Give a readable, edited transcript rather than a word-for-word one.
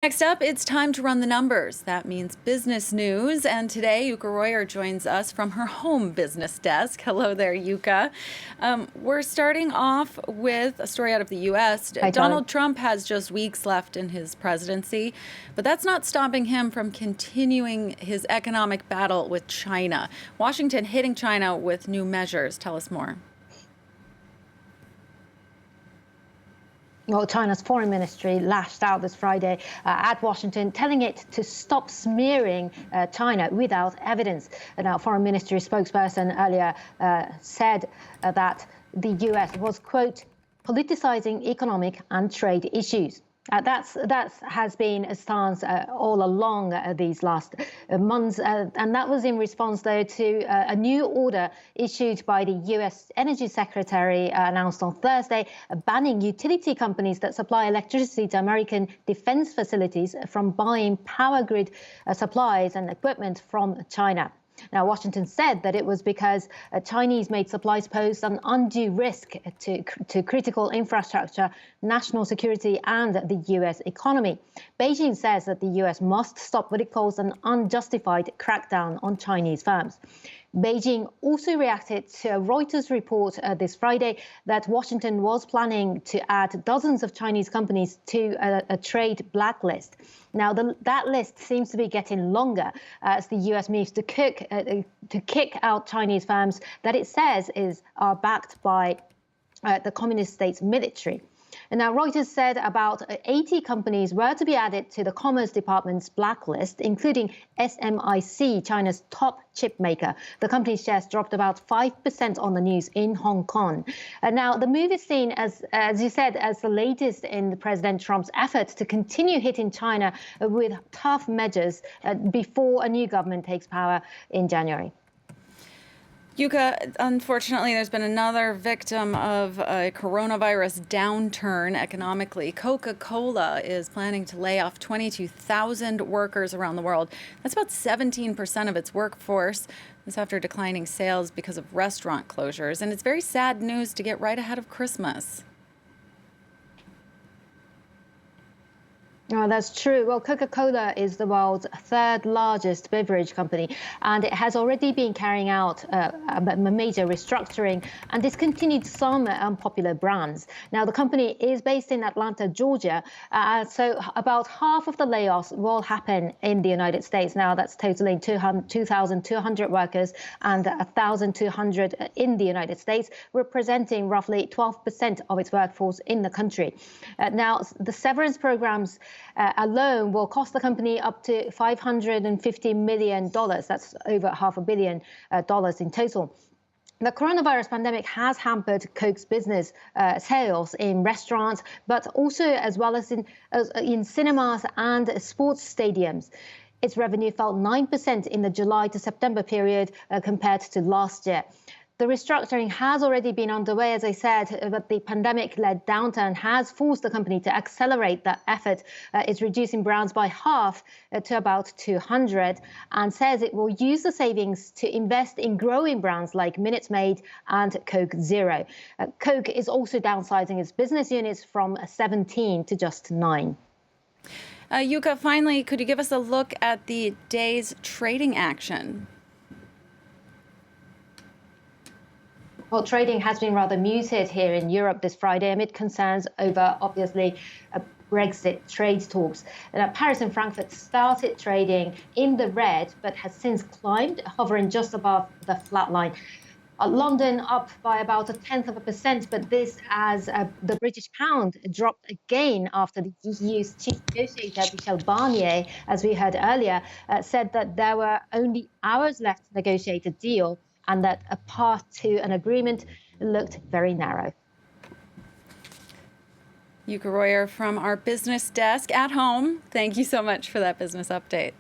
Next up, it's time to run the numbers. That means business news. And today, Yuka Royer joins us from her home business desk. Hello there, Yuka. We're starting off with a story out of the U.S. Hi, Charlie. Donald Trump has just weeks left in his presidency, but that's not stopping him from continuing his economic battle with China. Washington hitting China with new measures. Tell us more. Well, China's foreign ministry lashed out this Friday at Washington, telling it to stop smearing China without evidence. Now, foreign ministry spokesperson earlier said that the U.S. was, quote, politicizing economic and trade issues. That has been a stance all along these last months, and that was in response, though, to a new order issued by the U.S. Energy Secretary announced on Thursday, banning utility companies that supply electricity to American defense facilities from buying power grid supplies and equipment from China. Now, Washington said that it was because Chinese-made supplies posed an undue risk to critical infrastructure, national security, and the U.S. economy. Beijing says that the U.S. must stop what it calls an unjustified crackdown on Chinese firms. Beijing also reacted to a Reuters report this Friday that Washington was planning to add dozens of Chinese companies to a trade blacklist. Now, that list seems to be getting longer as the U.S. moves to kick out Chinese firms that it says are backed by the communist state's military. And now, Reuters said about 80 companies were to be added to the Commerce Department's blacklist, including SMIC, China's top chip maker. The company's shares dropped about 5% on the news in Hong Kong. Now, the move is seen as you said, as the latest in President Trump's efforts to continue hitting China with tough measures before a new government takes power in January. Yuka, unfortunately, there's been another victim of a coronavirus downturn economically. Coca-Cola is planning to lay off 22,000 workers around the world. That's about 17% of its workforce. This after declining sales because of restaurant closures. And it's very sad news to get right ahead of Christmas. Oh, that's true. Well, Coca-Cola is the world's third largest beverage company, and it has already been carrying out a major restructuring and discontinued some unpopular brands. Now, the company is based in Atlanta, Georgia, so about half of the layoffs will happen in the United States. Now, that's totaling 2,200 workers and 1,200 in the United States, representing roughly 12% of its workforce in the country. Now, the severance programs alone will cost the company up to $550 million. That's over $500 million in total. The coronavirus pandemic has hampered Coke's business sales in restaurants, but also as well as in cinemas and sports stadiums. Its revenue fell 9% in the July to September period compared to last year. The restructuring has already been underway, as I said, but the pandemic-led downturn has forced the company to accelerate that effort. It's reducing brands by half to about 200 and says it will use the savings to invest in growing brands like Minute Maid and Coke Zero. Coke is also downsizing its business units from 17 to just 9. Yuka, finally, could you give us a look at the day's trading action? Well, trading has been rather muted here in Europe this Friday amid concerns over, obviously, Brexit trade talks. Paris and Frankfurt started trading in the red, but has since climbed, hovering just above the flat line. London up by about 0.1%, but this as the British pound dropped again after the EU's chief negotiator, Michel Barnier, as we heard earlier, said that there were only hours left to negotiate a deal, and that a path to an agreement looked very narrow. Yuka Royer from our business desk at home. Thank you so much for that business update.